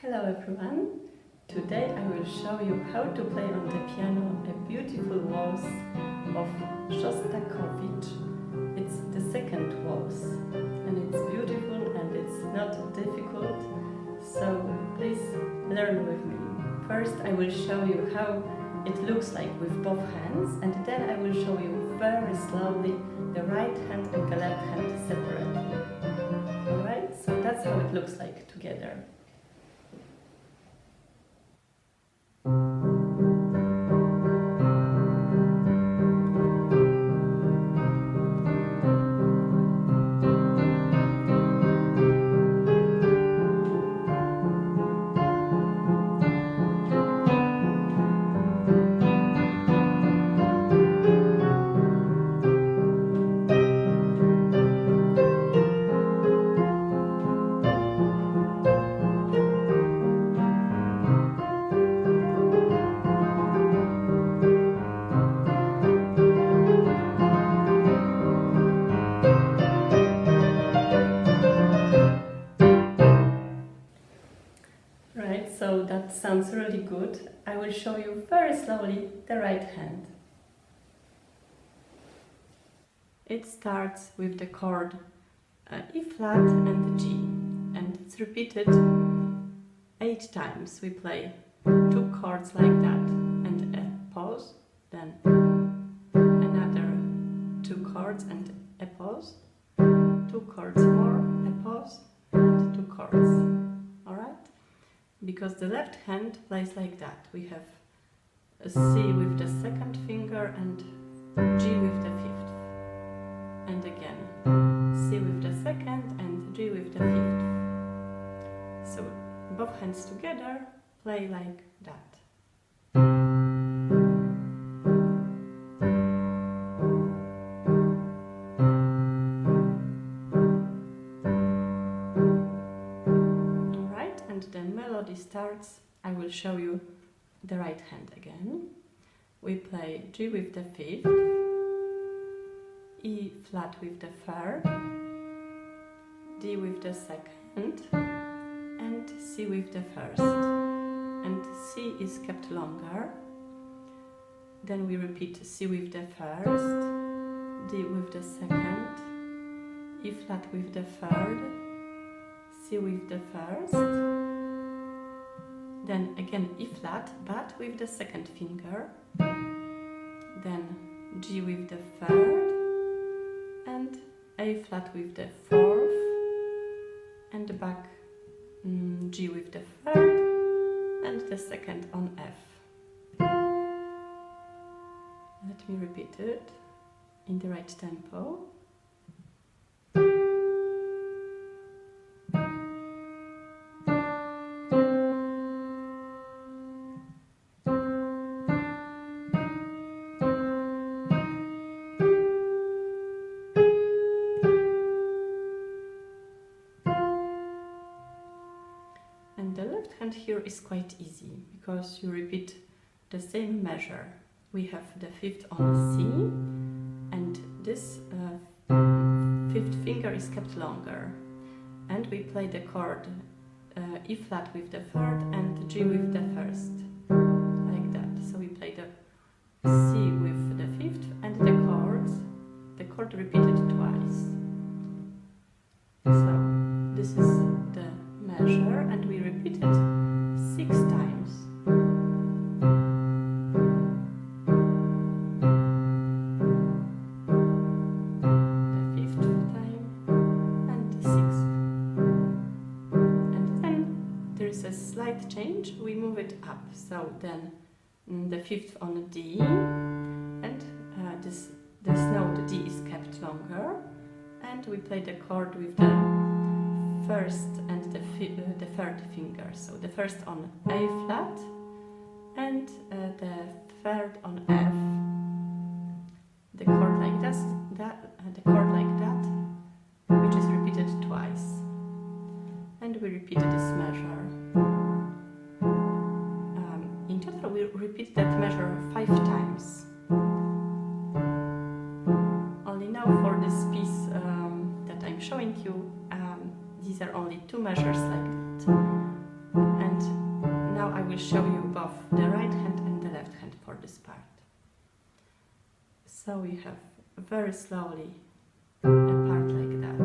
Hello everyone! Today I will show you how to play on the piano a beautiful waltz of Shostakovich. It's the second waltz and it's beautiful and it's not difficult, so please learn with me. First I will show you how it looks like with both hands, and then I will show you very slowly the right hand and the left hand separately. Alright, so that's how it looks like together. So that sounds really good. I will show you very slowly the right hand. It starts with the chord E flat and G, and it's repeated 8 times. We play 2 chords like that and a pause, then another 2 chords and a pause, 2 chords more, a pause, and 2 chords. Because the left hand plays like that. We have a C with the second finger and G with the fifth. And again, C with the second and G with the fifth. So both hands together play like that. Starts, I will show you the right hand again. We play G with the fifth, E flat with the third, D with the second, and C with the first. And C is kept longer. Then we repeat C with the first, D with the second, E flat with the third, C with the first. Then again E flat, but with the second finger, then G with the third, and A flat with the fourth, and back G with the third, and the second on F. Let me repeat it in the right tempo. And the left hand here is quite easy, because you repeat the same measure. We have the fifth on C, and this fifth finger is kept longer. And we play the chord E flat with the third and G with the first, like that. So we play the C with the fifth and the chord repeated twice. So this is the measure, and we repeat it 6 times. The 5th time and the 6th. And then there is a slight change. We move it up. So then the 5th on D, and this note D is kept longer, and we play the chord with the first and the third finger. So the first on A flat and the third on F. The chord like this, the chord like that, which is repeated twice. And we repeat this measure. In total, we repeat that measure 5 times. Only now for this piece that I'm showing you, these are only 2 measures like that. And both the right hand and the left hand for this part. So we have very slowly a part like that.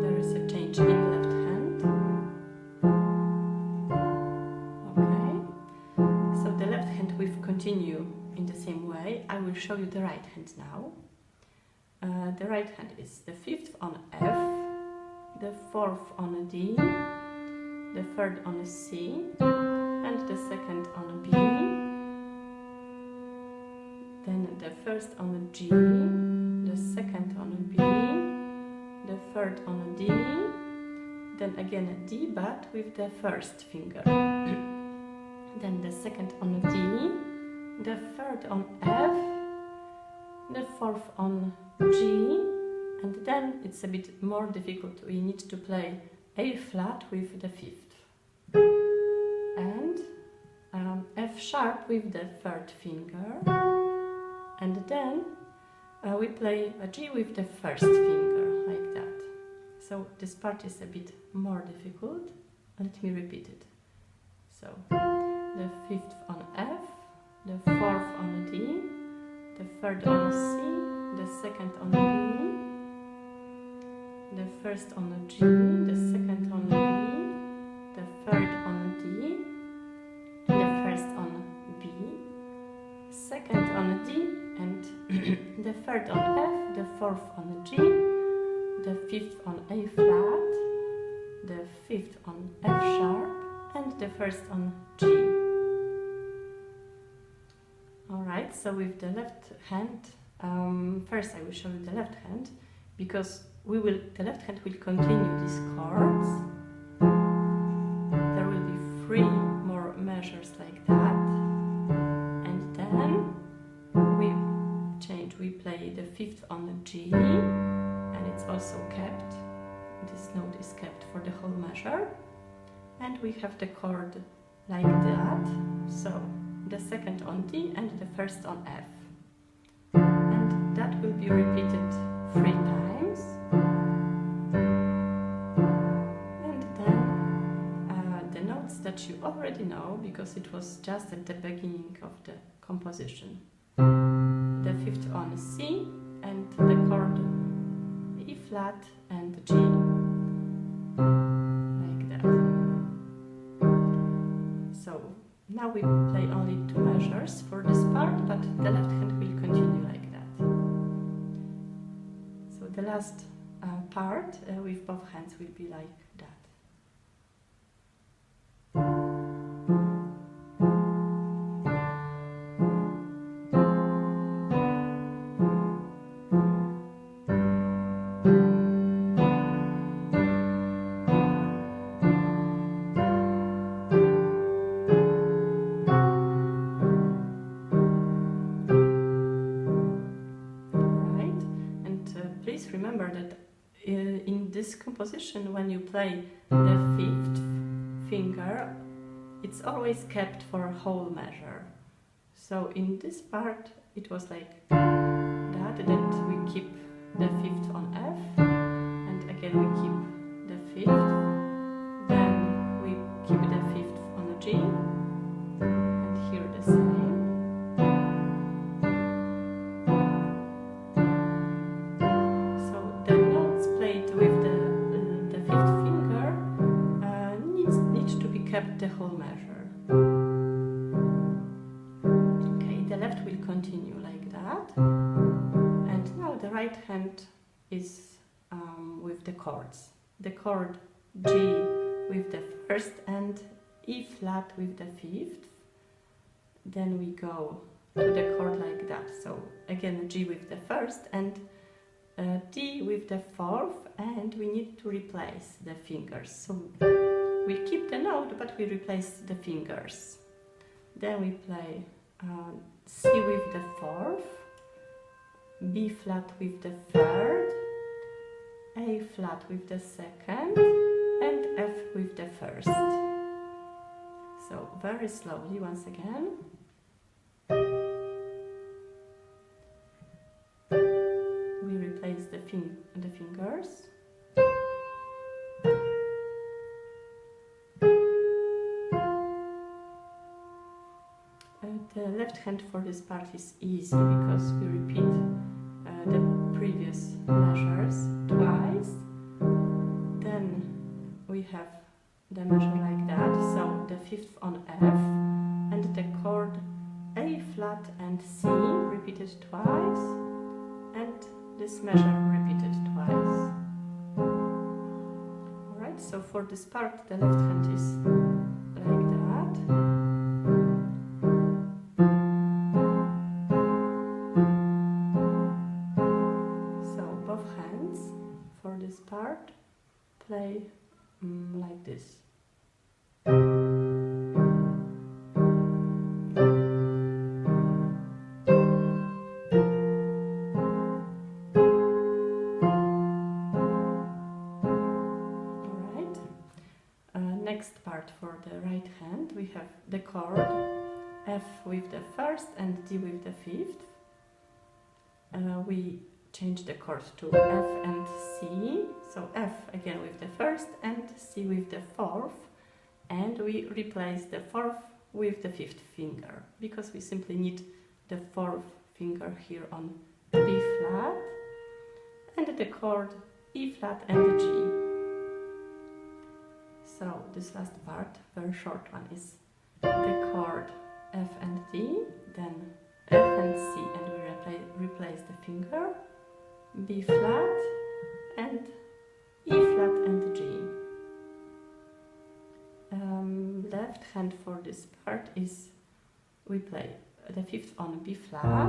There is a change in left hand. Okay, so the left hand we continue in the same way. I will show you the right hand now. The right hand is the 5th on F, the 4th on a D, the 3rd on a C, and the 2nd on a B, then the 1st on a G, the 2nd on a B, the 3rd on a D, then again a D but with the 1st finger, then the 2nd on a D, the 3rd on F, the 4th on G, and then it's a bit more difficult. We need to play A flat with the 5th, and F sharp with the 3rd finger, and then we play a G with the 1st finger, like that. So this part is a bit more difficult. Let me repeat it. So the 5th on F, the 4th on a D, the 3rd on a C, the 2nd on a B, the 1st on a G, the 2nd on a B, the 3rd on a D, the 1st on a B, 2nd on a D, and the 3rd on F, the 4th on a G, the 5th on A flat, the 5th on F sharp, and the 1st on G. Alright, so with the left hand, first I will show you the left hand, because the left hand will continue these chords. There will be 3 more measures like that, and then we play the 5th on the G, and it's also kept. This note is kept for the whole measure, and we have the chord like that. So the 2nd on D and the 1st on F, and that will be repeated 3 times, and then the notes that you already know, because it was just at the beginning of the composition. The 5th on C, and the chord E flat and G, like that. So now we play only 2 measures for this part, but the left hand will continue like that. So the last part with both hands will be like that. Remember that in this composition, when you play the 5th finger, it's always kept for a whole measure. So in this part, it was like that we keep the 5th on F, and again we keep the 5th, then we keep the 5th on a G, and here the same. Kept the whole measure. Okay, the left will continue like that, and now the right hand is with the chords. The chord G with the 1st and E flat with the 5th. Then we go to the chord like that. So again G with the 1st and D with the 4th, and we need to replace the fingers. So we keep the note, but we replace the fingers. Then we play C with the 4th, B flat with the 3rd, A flat with the 2nd, and F with the 1st. So very slowly once again. We replace the fingers. The left hand for this part is easy because we repeat the previous measures twice. Then we have the measure like that, so the fifth on F and the chord A flat and C repeated twice, and this measure repeated twice. Alright, so for this part the left hand is like that. So both hands for this part play like this. Next part for the right hand, we have the chord F with the first and D with the fifth. We change the chord to F and C, so F again with the first and C with the fourth, and we replace the fourth with the fifth finger because we simply need the fourth finger here on B flat, and the chord E flat and G. So this last part, very short one, is the chord F and D, then F and C, and we replace the finger, B flat and E flat and G. Left hand for this part is, we play the fifth on B flat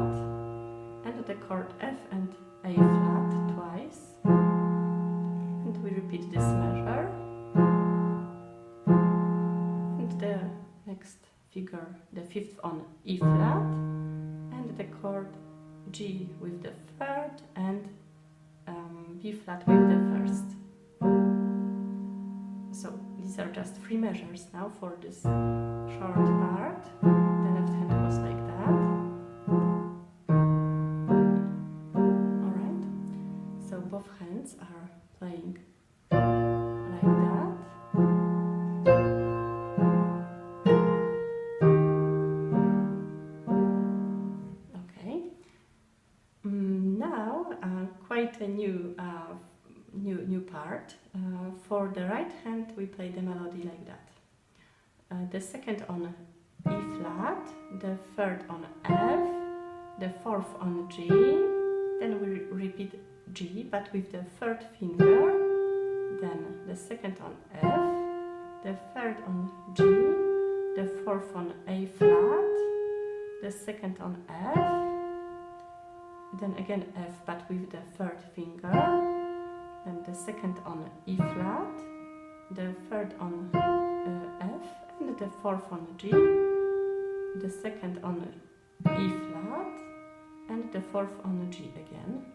and the chord F and A flat twice, and we repeat this measure. The next figure, the fifth on E flat, and the chord G with the third and B flat with the first. So these are just three measures now for this short part. The left hand goes like that. Alright, so both hands are playing like that. Quite a new part. For the right hand we play the melody like that. The second on E flat, the third on F, the fourth on G, then we repeat G but with the third finger, then the second on F, the third on G, the fourth on A flat, the second on F, then again F but with the third finger, then the second on E flat, the third on F, and the fourth on G, the second on E flat, and the fourth on G again.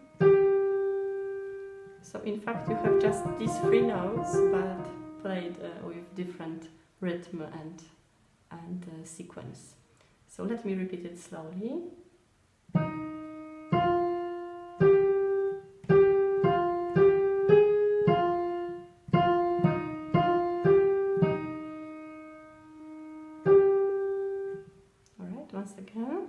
So in fact you have just these three notes but played with different rhythm and sequence. So let me repeat it slowly. Once again.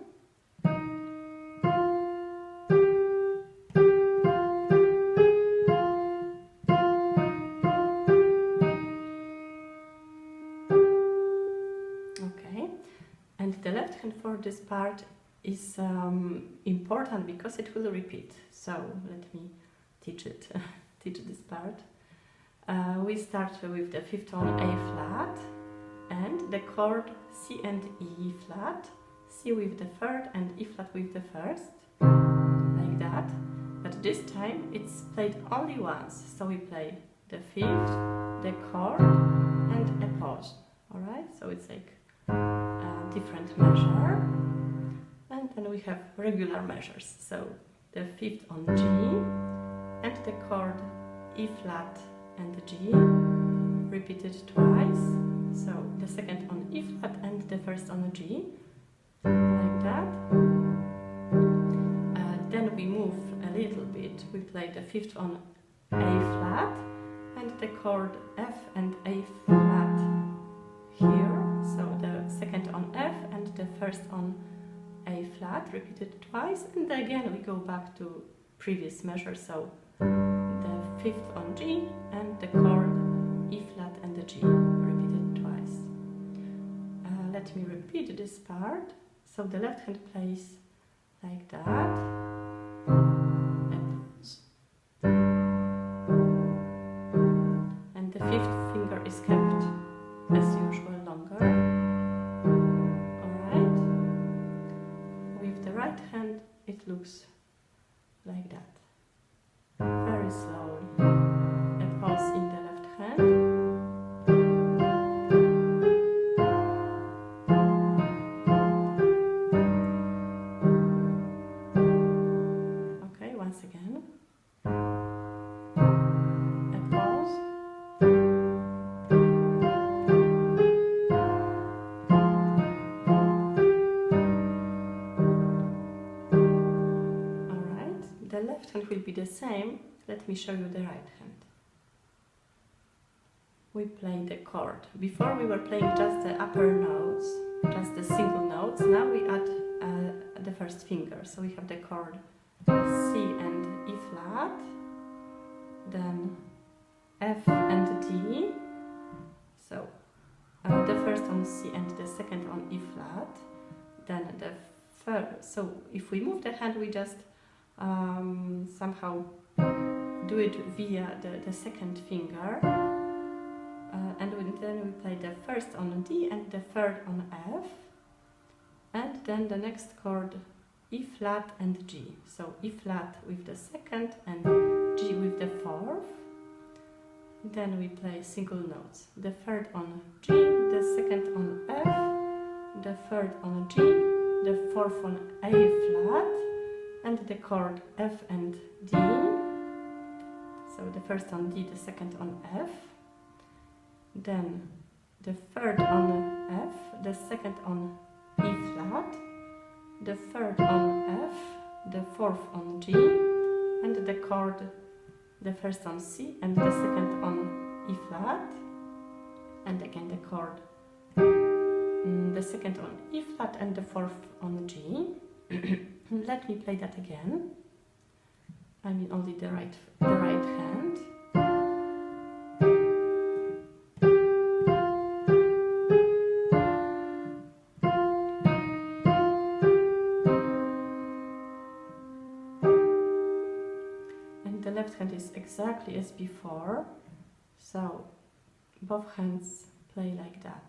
Okay, and the left hand for this part is important because it will repeat. So let me teach it. Teach this part. We start with the fifth on A flat and the chord C and E flat. C with the third and E flat with the first, like that. But this time it's played only once, so we play the fifth, the chord, and a pause. Alright, so it's like a different measure. And then we have regular measures, so the fifth on G, and the chord E flat and G, repeated twice. So the the second on E flat and the first on a G, like that. Then we move a little bit. We play the fifth on A flat and the chord F and A flat here. So the second on F and the first on A flat, repeated twice, and again we go back to previous measure. So the fifth on G and the chord E flat and the G, repeated twice. Let me repeat this part. So the left hand plays like that. And the fifth finger is kept as usual longer. Alright. With the right hand it looks like that. Very slowly. A pause in the left hand. Okay, once again. A pause. Alright, the left hand will be the same. Let me show you the right hand. We play the chord. Before we were playing just the upper notes, just the single notes. Now we add the first finger. So we have the chord C and E flat, then F and D. So the first on C and the second on E flat. Then the first. So if we move the hand, we just somehow do it via the second finger, and then we play the first on D and the third on F, and then the next chord E flat and G. So E flat with the second and G with the fourth. Then we play single notes. The third on G, the second on F, the third on G, the fourth on A flat, and the chord F and D. So the first on D, the second on F, then the third on F, the second on E flat, the third on F, the fourth on G, and the chord, the first on C and the second on E flat, and again the chord, the second on E flat and the fourth on G. Let me play that again. I mean only the right hand. And the left hand is exactly as before. So both hands play like that.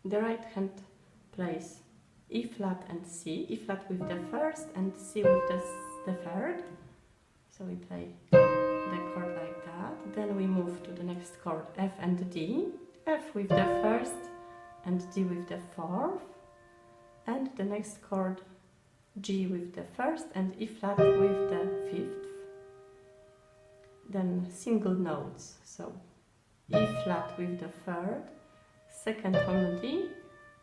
The right hand plays E flat and C, E flat with the first and C with the third. So we play the chord like that. Then we move to the next chord, F and D. F with the first and D with the fourth. And the next chord, G with the first and E flat with the fifth. Then single notes, so E flat with the third, second on D,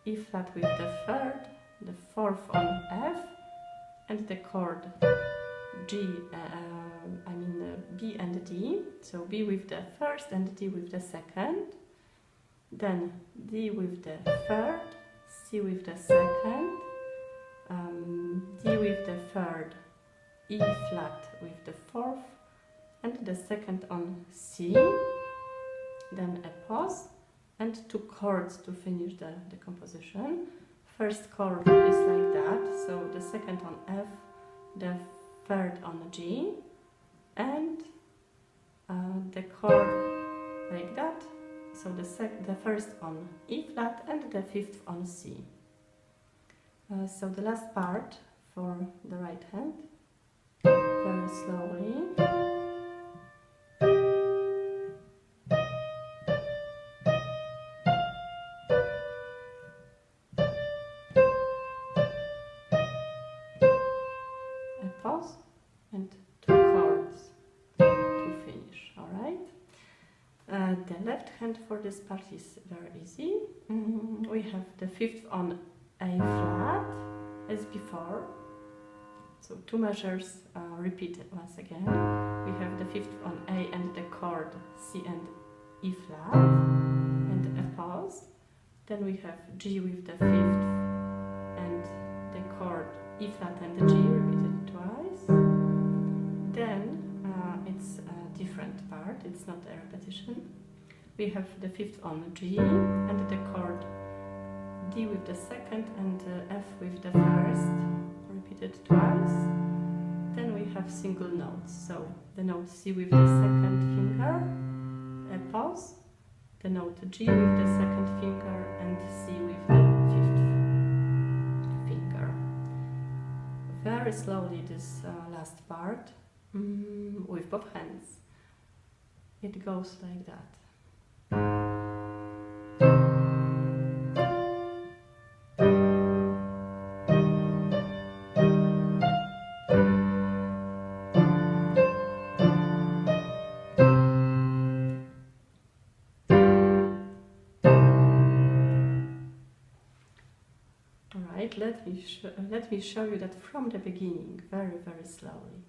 E flat with the third, the fourth on F, and the chord B and D. So B with the first and D with the second. Then D with the third, C with the second, D with the third, E flat with the fourth, and the second on C. Then a pause. And two chords to finish the composition. First chord is like that, so the second on F, the third on G, and the chord like that, So the first on E flat and the fifth on C. So the last part for the right hand, very slowly. A pause and 2 chords to finish, alright? The left hand for this part is very easy. We have the fifth on A flat as before. So 2 measures repeated once again. We have the fifth on A and the chord C and E flat and a pause. Then we have G with the fifth and the chord E flat and the G repeated twice. Then it's a different part, it's not a repetition. We have the fifth on G and the chord D with the second and F with the first, repeated twice. Then we have single notes, so the note C with the second finger, a pause, the note G with the second finger and C with the fifth finger. Very slowly this last part, with both hands. It goes like that. Alright, let me show you that from the beginning, very, very slowly.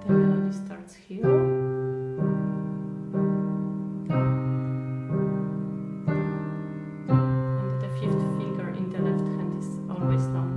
The melody starts here. And the fifth finger in the left hand is always longer.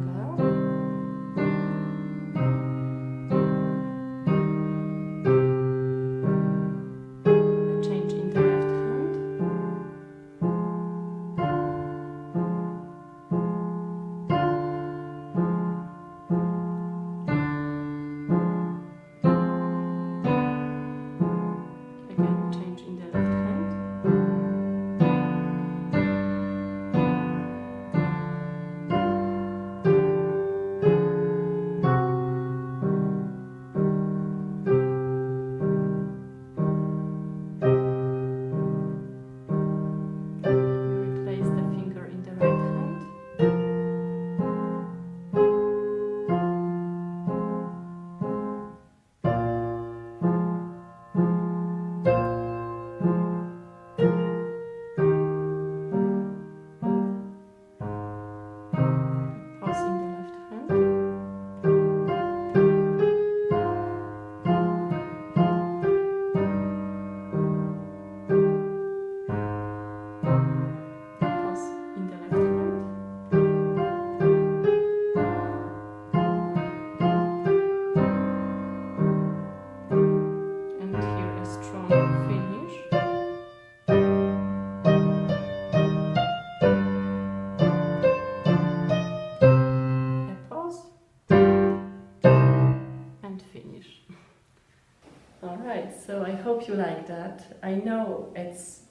So I hope you like that. I know it's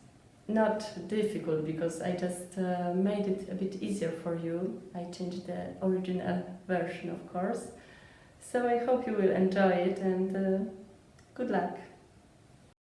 not difficult because I just made it a bit easier for you. I changed the original version, of course. So I hope you will enjoy it and good luck.